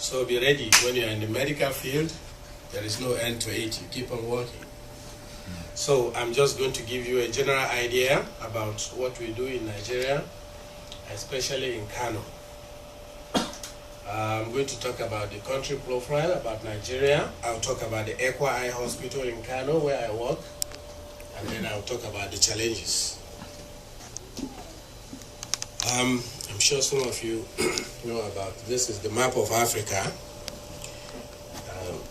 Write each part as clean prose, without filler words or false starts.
So be ready. When you're in the medical field, there is no end to it. You keep on working. So I'm just going to give you a general idea about what we do in Nigeria, especially in Kano. I'm going to talk about the country profile, about Nigeria. I'll talk about the Ekwa Eye Hospital in Kano, where I work, and then I'll talk about the challenges. I'm sure some of you know about this. Is the map of Africa.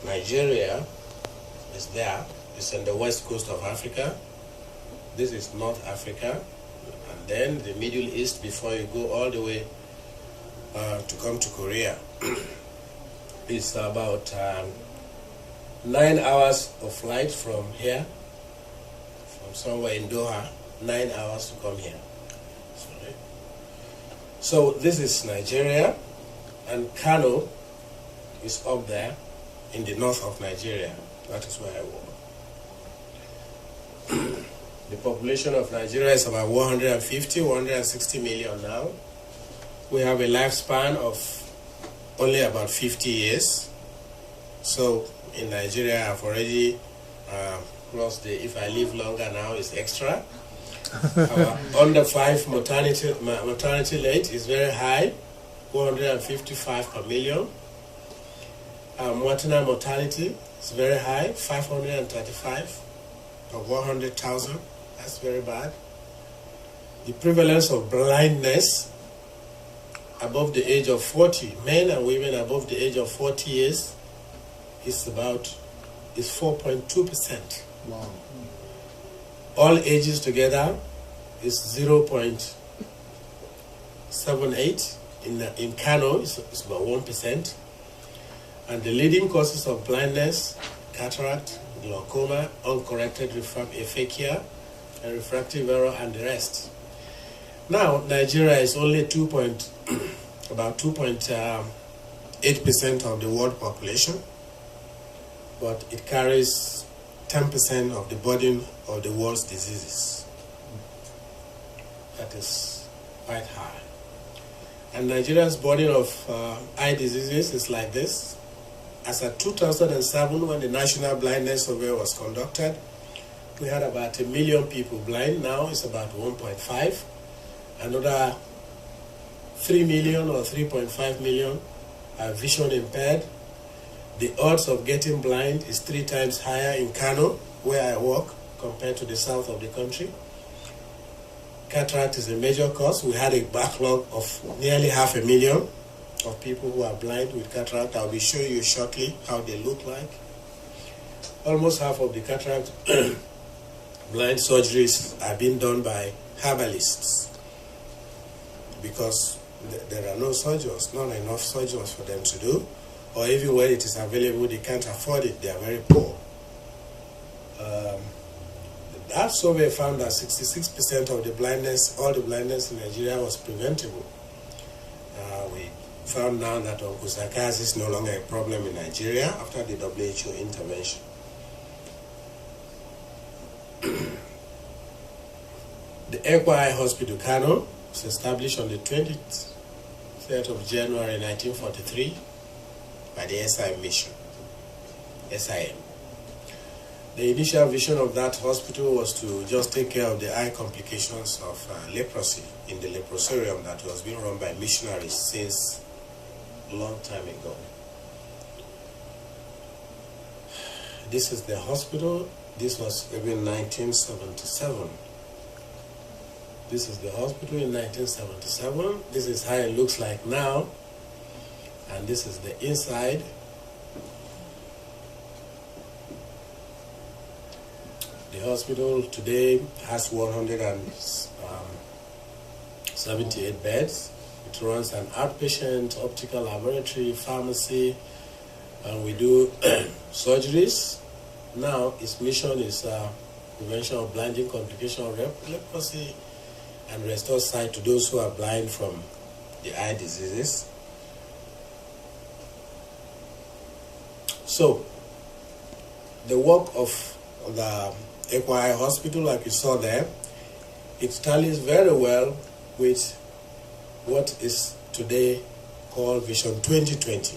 Nigeria is there. It's on the west coast of Africa. This is North Africa, and then the Middle East before you go all the way to come to Korea. It's about 9 hours of flight from here, from somewhere in Doha, 9 hours to come here. Sorry. So this is Nigeria, and Kano is up there in the north of Nigeria. That is where I work. The population of Nigeria is about 160 million now. We have a lifespan of only about 50 years. So in Nigeria, I've already crossed the, if I live longer now, it's extra. Our under 5 mortality rate is very high, 155 per million. Maternal mortality is very high, 535 per 100,000. That's very bad. The prevalence of blindness above the age of 40, men and women above the age of 40 years, is 4.2%. Wow. All ages together is 0.78. In Kano, it's about 1%. And the leading causes of blindness, cataract, glaucoma, uncorrected aphakia, and refractive error, and the rest. Now, Nigeria is only about 2.8% of the world population, but it carries 10% of the burden of the world's diseases. That is quite high. And Nigeria's burden of eye diseases is like this. As of 2007, when the National Blindness Survey was conducted, we had about 1 million people blind. Now it's about 1.5. Another 3 million or 3.5 million are vision impaired. The odds of getting blind is 3 times higher in Kano, where I work, compared to the south of the country. Cataract is a major cause. We had a backlog of nearly 500,000 of people who are blind with cataract. I'll be showing you shortly how they look like. Almost half of the cataract blind surgeries are being done by herbalists because there are no surgeons, not enough surgeons for them to do, or even when it is available, they can't afford it. They are very poor. That survey found that 66% of the blindness, all the blindness in Nigeria was preventable. We found now that onchocerciasis is no longer a problem in Nigeria after the WHO intervention. The Ekwa Eye Hospital Kano was established on the 23rd of January 1943 by the SIM mission, SIM. The initial vision of that hospital was to just take care of the eye complications of leprosy in the leprosarium that was being run by missionaries since a long time ago. This is the hospital. This was in 1977. This is the hospital in 1977. This is how it looks like now. And this is the inside. The hospital today has 178 beds. It runs an outpatient optical laboratory, pharmacy, and we do surgeries. Now its mission is prevention of blinding complication of leprosy and restore sight to those who are blind from the eye diseases. So the work of the Ekwa Eye Hospital, like you saw there, it tallies very well with what is today called Vision 2020.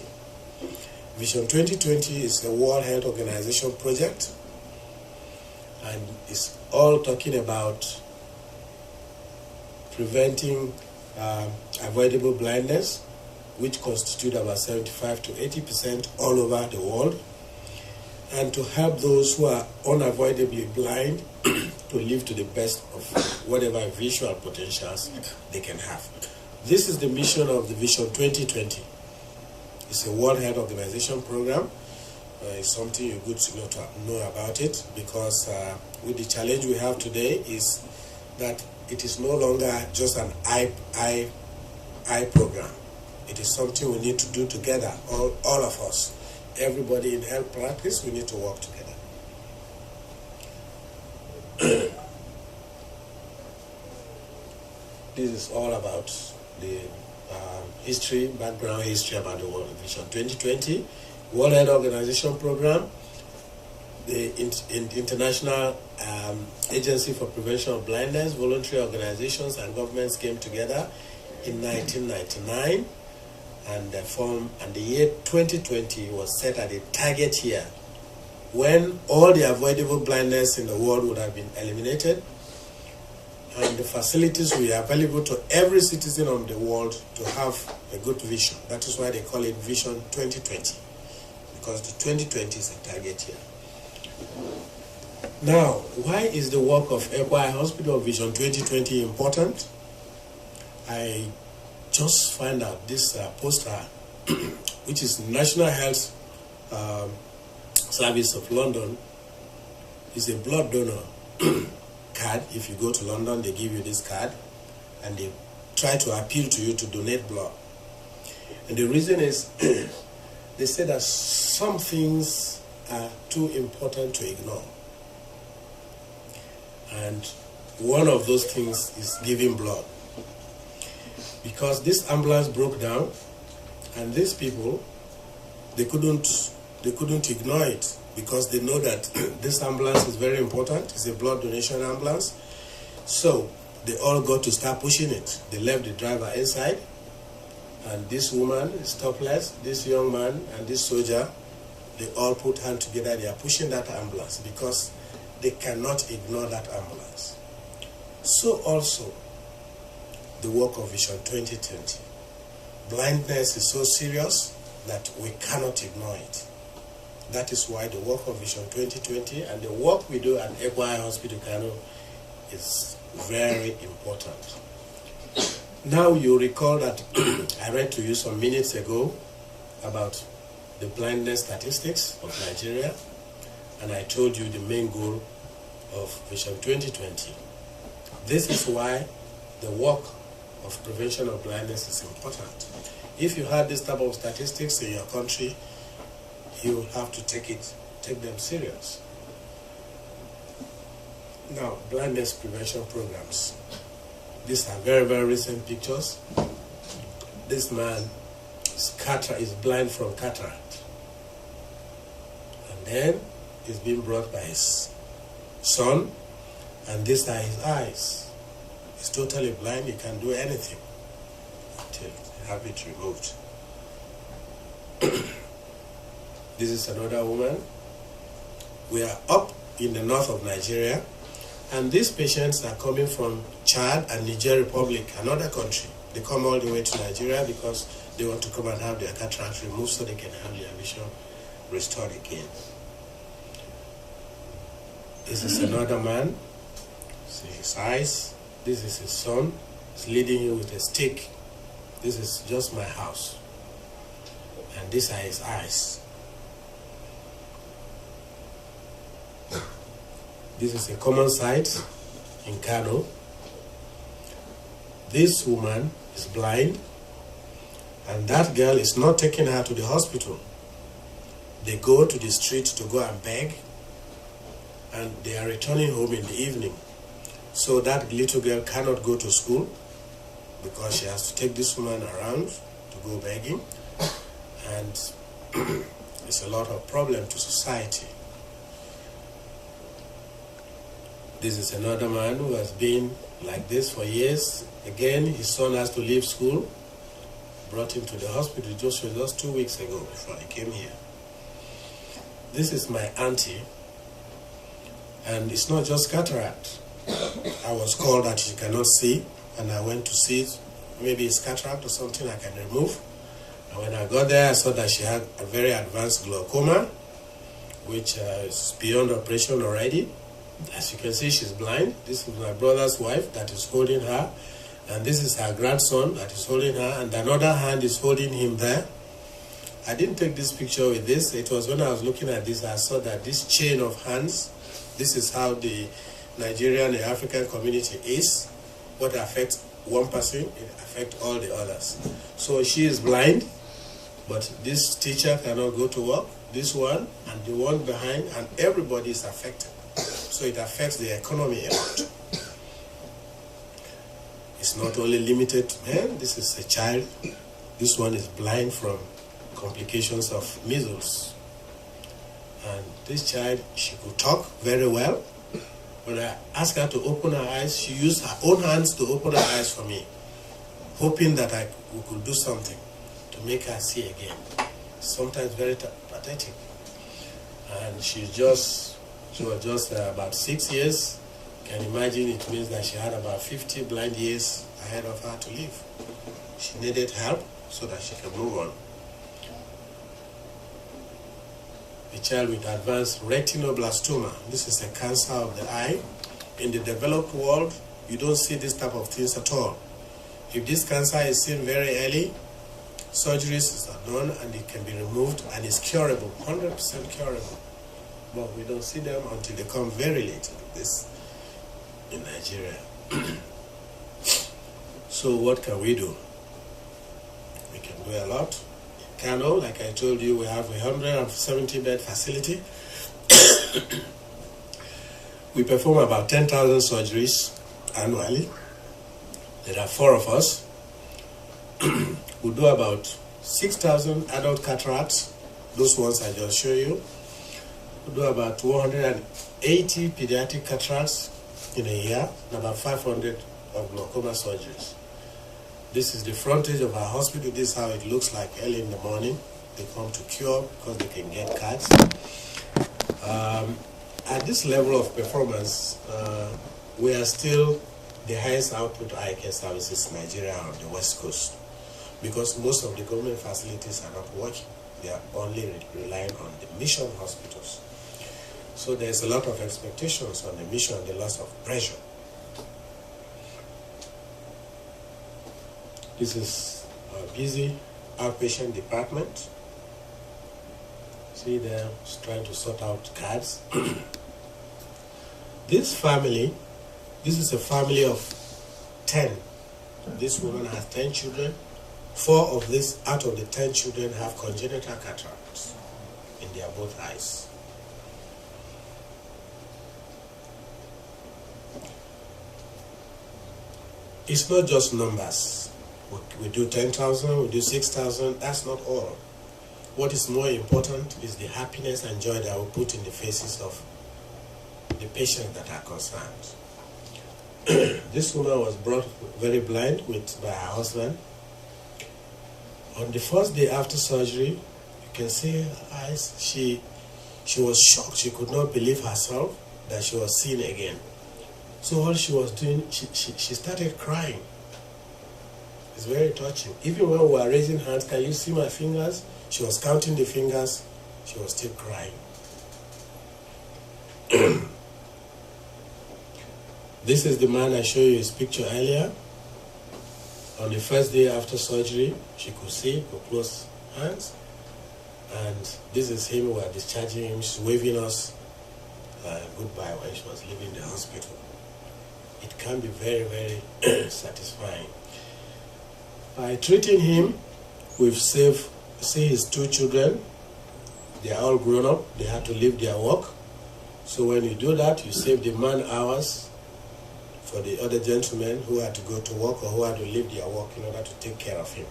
Vision 2020 is a World Health Organization project, and it's all talking about preventing avoidable blindness, which constitute about 75 to 80% all over the world, and to help those who are unavoidably blind to live to the best of whatever visual potentials they can have. This is the mission of the Vision 2020. It's a World Health Organization program. It's something you're good to know about it, because with the challenge we have today is that it is no longer just an eye program. It is something we need to do together, all of us. Everybody in health practice, we need to work together. This is all about the background history about the World Vision 2020, World Health Organization program. The International Agency for Prevention of Blindness, voluntary organizations and governments came together in 1999 and the year 2020 was set as a target year when all the avoidable blindness in the world would have been eliminated, and the facilities will be available to every citizen of the world to have a good vision. That is why they call it Vision 2020, because the 2020 is a target year. Now, why is the work of Ekwa Hospital Vision 2020 important? I just find out this poster, which is National Health Service of London, is a blood donor card. If you go to London, they give you this card and they try to appeal to you to donate blood. And the reason is they say that some things are too important to ignore. And one of those things is giving blood. Because this ambulance broke down, and these people, they couldn't ignore it, because they know that this ambulance is very important. It's a blood donation ambulance. So they all got to start pushing it. They left the driver inside, and this woman is topless, this young man and this soldier, they all put hands together. They are pushing that ambulance because they cannot ignore that ambulance. So also the work of Vision 2020. Blindness is so serious that we cannot ignore it. That is why the work of Vision 2020 and the work we do at Ekwa Hospital Kano is very important. Now you recall that I read to you some minutes ago about the blindness statistics of Nigeria, and I told you the main goal of Vision 2020. This is why the work of prevention of blindness is important. If you had this type of statistics in your country, you have to take them serious. Now, blindness prevention programs. These are very, very recent pictures. This man is blind from cataract. And then he's being brought by his son, and these are his eyes. He's totally blind, he can't do anything until they have it removed. This is another woman. We are up in the north of Nigeria, and these patients are coming from Chad and Niger Republic, another country. They come all the way to Nigeria because they want to come and have their cataract removed so they can have their vision restored again. This is another man. See his eyes. This is his son. He's leading you with a stick. This is just my house. And these are his eyes. This is a common sight in Kano. This woman is blind, and that girl is not taking her to the hospital. They go to the street to go and beg, and they are returning home in the evening. So that little girl cannot go to school because she has to take this woman around to go begging, and it's a lot of problem to society. This is another man who has been like this for years. Again, his son has to leave school brought him to the hospital just 2 weeks ago before I came here. This is my auntie, and it's not just cataract. I was called that she cannot see, and I went to see it. Maybe it's cataract or something I can remove. And when I got there, I saw that she had a very advanced glaucoma, which is beyond operation already. As you can see, she's blind. This is my brother's wife that is holding her, and this is her grandson that is holding her, and another hand is holding him there. I didn't take this picture with this. It was when I was looking at this, I saw that this chain of hands, this is how the Nigerian and African community is. What affects one person, it affects all the others. So she is blind, but this teacher cannot go to work, this one, and the one behind, and everybody is affected. So it affects the economy a lot. It's not only limited to men. This is a child. This one is blind from complications of measles. And this child, she could talk very well. When I asked her to open her eyes, she used her own hands to open her eyes for me, hoping that we could do something to make her see again. Sometimes very pathetic. And she was just about 6 years. You can imagine it means that she had about 50 blind years ahead of her to live. She needed help so that she can move on. A child with advanced retinoblastoma. This is a cancer of the eye. In the developed world, you don't see this type of things at all. If this cancer is seen very early, surgeries are done and it can be removed and it's curable, 100% curable. But we don't see them until they come very late, this in Nigeria. So what can we do? We can do a lot. Kano, like I told you, we have a 170-bed facility. We perform about 10,000 surgeries annually. There are 4 of us. We do about 6,000 adult cataracts, those ones I just showed you. We do about 280 pediatric cataracts in a year, and about 500 of glaucoma surgeries. This is the frontage of our hospital. This is how it looks like early in the morning. They come to cure because they can get cards. At this level of performance, we are still the highest output eye care services in Nigeria on the West Coast, because most of the government facilities are not working. They are only relying on the mission hospitals. So there's a lot of expectations on the mission, the loss of pressure. This is a busy outpatient department. See, they're trying to sort out cards. This family, this is a family of 10. This woman has 10 children. 4 of these out of the 10 children have congenital cataracts in their both eyes. It's not just numbers. We do 10,000, we do 6,000, that's not all. What is more important is the happiness and joy that we put in the faces of the patients that are concerned. This woman was brought very blind by her husband. On the first day after surgery, you can see her eyes, she was shocked. She could not believe herself that she was seeing again. So what she was doing, she started crying. It's very touching. Even when we were raising hands, can you see my fingers? She was counting the fingers. She was still crying. This is the man I showed you his picture earlier. On the first day after surgery, she could see, could close hands. And this is him, we are discharging him. She's waving us goodbye when she was leaving the hospital. It can be very, very satisfying. By treating him, we've saved, see his 2 children. They are all grown up. They had to leave their work. So when you do that, you save the man hours for the other gentlemen who had to go to work or who had to leave their work in order to take care of him.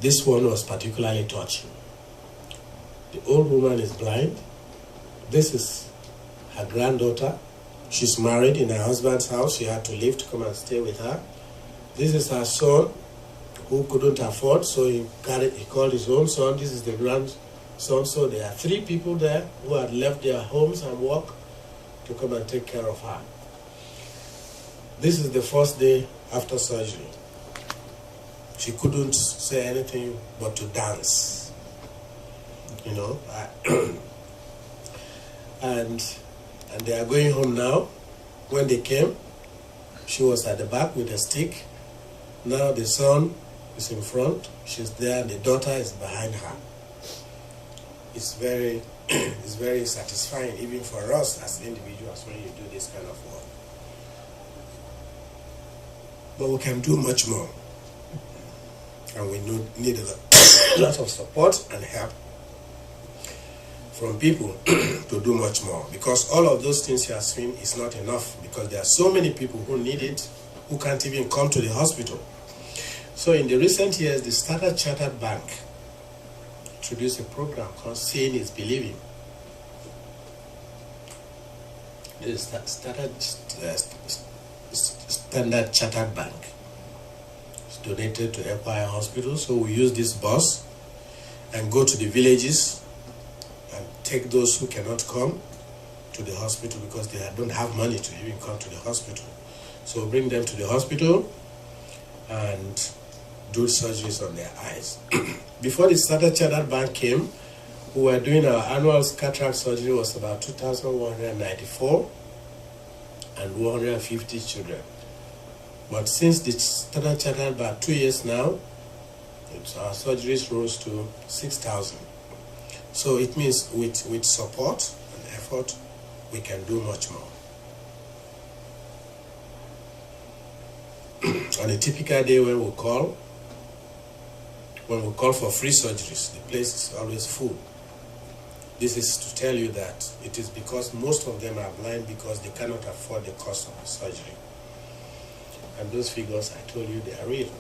This one was particularly touching. The old woman is blind. This is her granddaughter. She's married in her husband's house. She had to leave to come and stay with her. This is her son, who couldn't afford, so he called his own son. This is the grandson. So there are 3 people there who had left their homes and work to come and take care of her. This is the first day after surgery. She couldn't say anything but to dance, you know. And they are going home now. When they came, she was at the back with a stick. Now the son is in front. She's there. The daughter is behind her. It's very, it's very satisfying, even for us as individuals, when you do this kind of work. But we can do much more, and we need a lot of support and help from people to do much more, because all of those things you are seeing is not enough, because there are so many people who need it, who can't even come to the hospital. So in the recent years, the Standard Chartered Bank introduced a program called Seeing is Believing. The Standard Chartered Bank is donated to Empire Hospital, so we use this bus and go to the villages and take those who cannot come to the hospital because they don't have money to even come to the hospital. So bring them to the hospital and do surgeries on their eyes. Before the Standard Chartered Bank came, we were doing our annual cataract surgery was about 2,194 and 150 children. But since the Standard Chartered Bank, 2 years now, our surgeries rose to 6,000. So it means with support and effort, we can do much more. On a typical day when we call for free surgeries, the place is always full. This is to tell you that it is because most of them are blind because they cannot afford the cost of the surgery. And those figures I told you, they are real.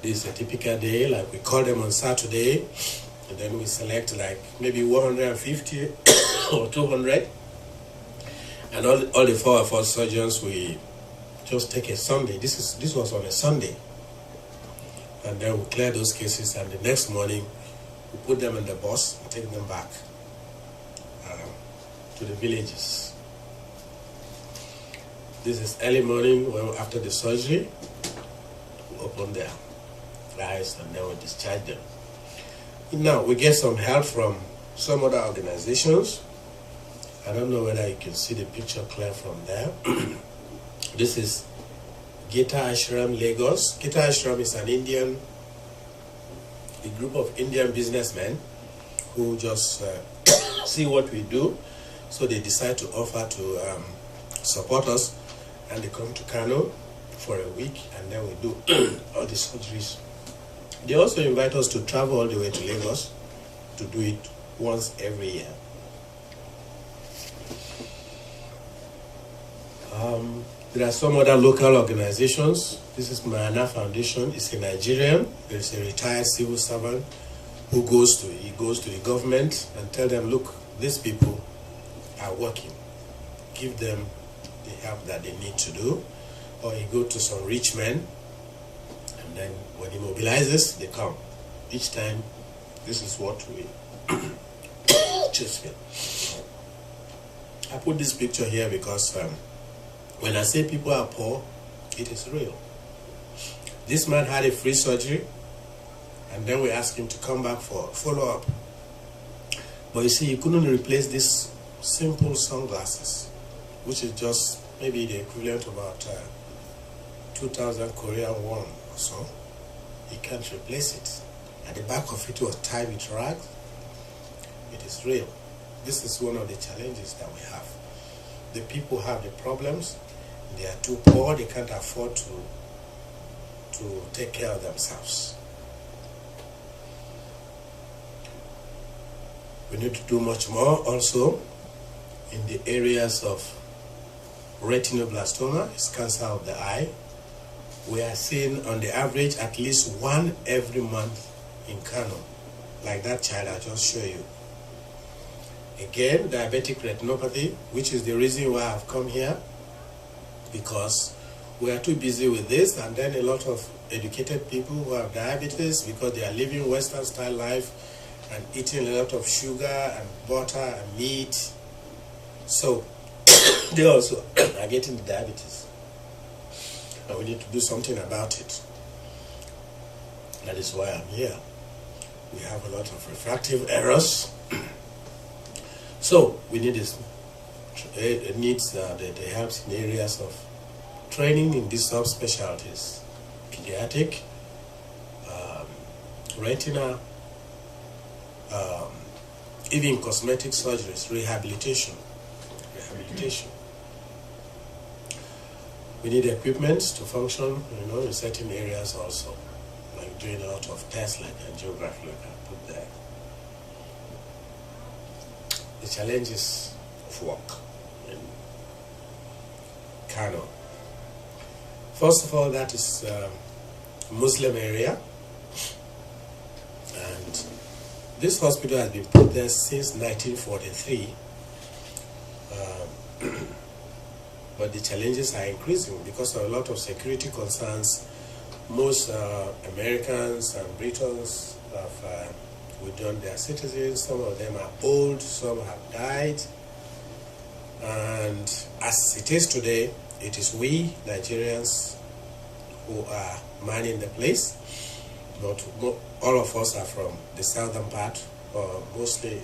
This is a typical day, like we call them on Saturday, and then we select like maybe 150 or 200. And all the 4 of us surgeons, we just take a Sunday. This was on a Sunday. And then we clear those cases, and the next morning, we put them in the bus and take them back to the villages. This is early morning after the surgery. We open their eyes and then we discharge them. Now, we get some help from some other organizations. I don't know whether you can see the picture clear from there. This is Gita Ashram, Lagos. Gita Ashram is a group of Indian businessmen who just see what we do. So they decide to offer to support us, and they come to Kano for a week, and then we do all the surgeries. They also invite us to travel all the way to Lagos to do it once every year. There are some other local organizations. This is Mayana Foundation. It's a Nigerian. There's a retired civil servant who goes to the government and tell them, look, these people are working. Give them the help that they need to do. Or he go to some rich men, and then when he mobilizes, they come. Each time, this is what we choose here. I put this picture here because when I say people are poor, it is real. This man had a free surgery, and then we asked him to come back for follow-up. But you see, he couldn't replace these simple sunglasses, which is just maybe the equivalent of about 2,000 Korean won or so. He can't replace it. At the back of it was tied with rags. It is real. This is one of the challenges that we have. The people have the problems. They are too poor. They can't afford to take care of themselves. We need to do much more also in the areas of retinoblastoma, it's cancer of the eye. We are seeing on the average at least 1 every month in Kano, like that child I just showed you. Again, diabetic retinopathy, which is the reason why I've come here, because we are too busy with this, and then a lot of educated people who have diabetes because they are living Western style life and eating a lot of sugar and butter and meat. So they also are getting diabetes. And we need to do something about it. That is why I'm here. We have a lot of refractive errors. So we need this. It needs the help in areas of training in these subspecialties: pediatric, retina, even cosmetic surgeries, rehabilitation. We need equipment to function, in certain areas also, like doing a lot of tests like angiography, like I put there. The challenges of work in Kano. First of all, that is Muslim area, and this hospital has been put there since 1943, but the challenges are increasing because of a lot of security concerns. Most Americans and Britons have withdrawn their citizens. Some of them are old, some have died, and as it is today, it is we Nigerians who are manning the place. Not all of us are from the southern part, or mostly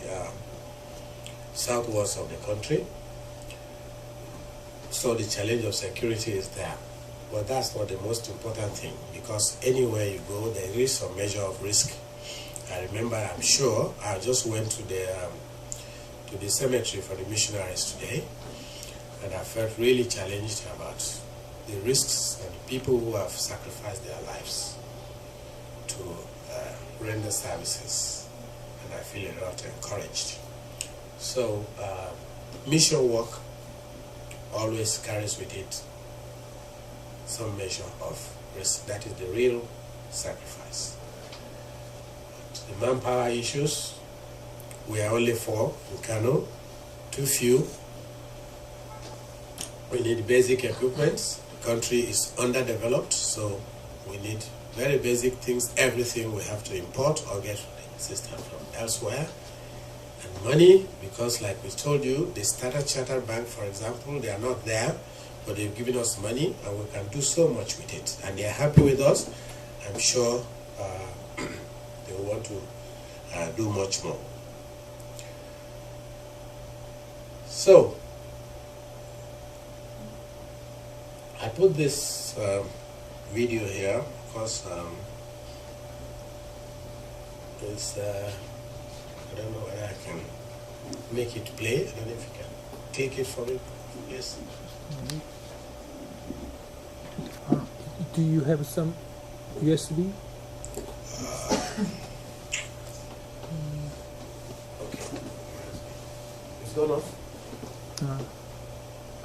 southwards of the country. So the challenge of security is there. But that's not the most important thing, because anywhere you go, there is some measure of risk. I remember, I'm sure, I just went to the cemetery for the missionaries today, and I felt really challenged about the risks and the people who have sacrificed their lives to render services, and I feel a lot encouraged. So mission work always carries with it some measure of risk. That is the real sacrifice. But the manpower issues, we are only 4 in Kano, too few. We need basic equipment. The country is underdeveloped, so we need very basic things. Everything we have to import or get the system from elsewhere. And money, because like we told you, the Standard Chartered Bank, for example, they are not there, but they've given us money and we can do so much with it. And they are happy with us. I'm sure they want to do much more. So, I put this video here because it's, I don't know whether I can make it play. I don't know if you can click it for me, please. Do you have some USB? Okay. It's gone off?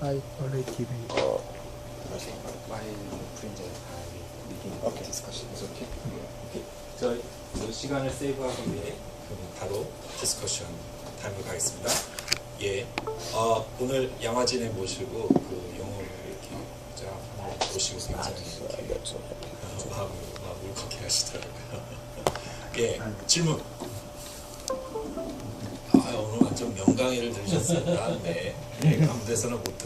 I already give you. Oh. Okay. While printer, I begin discussion. Is okay? Okay. 저 시간을 세이브하기 위해 바로 디스커션 타임을 가겠습니다. 예. 오늘 양화진에 모시고 그 영어를 이렇게 보시고 굉장히 이렇게 마음을 울컥해 하시더라고요. 예. 질문. 오늘 완전 명강의를 들으셨습니다. 네. 아무 데서나 못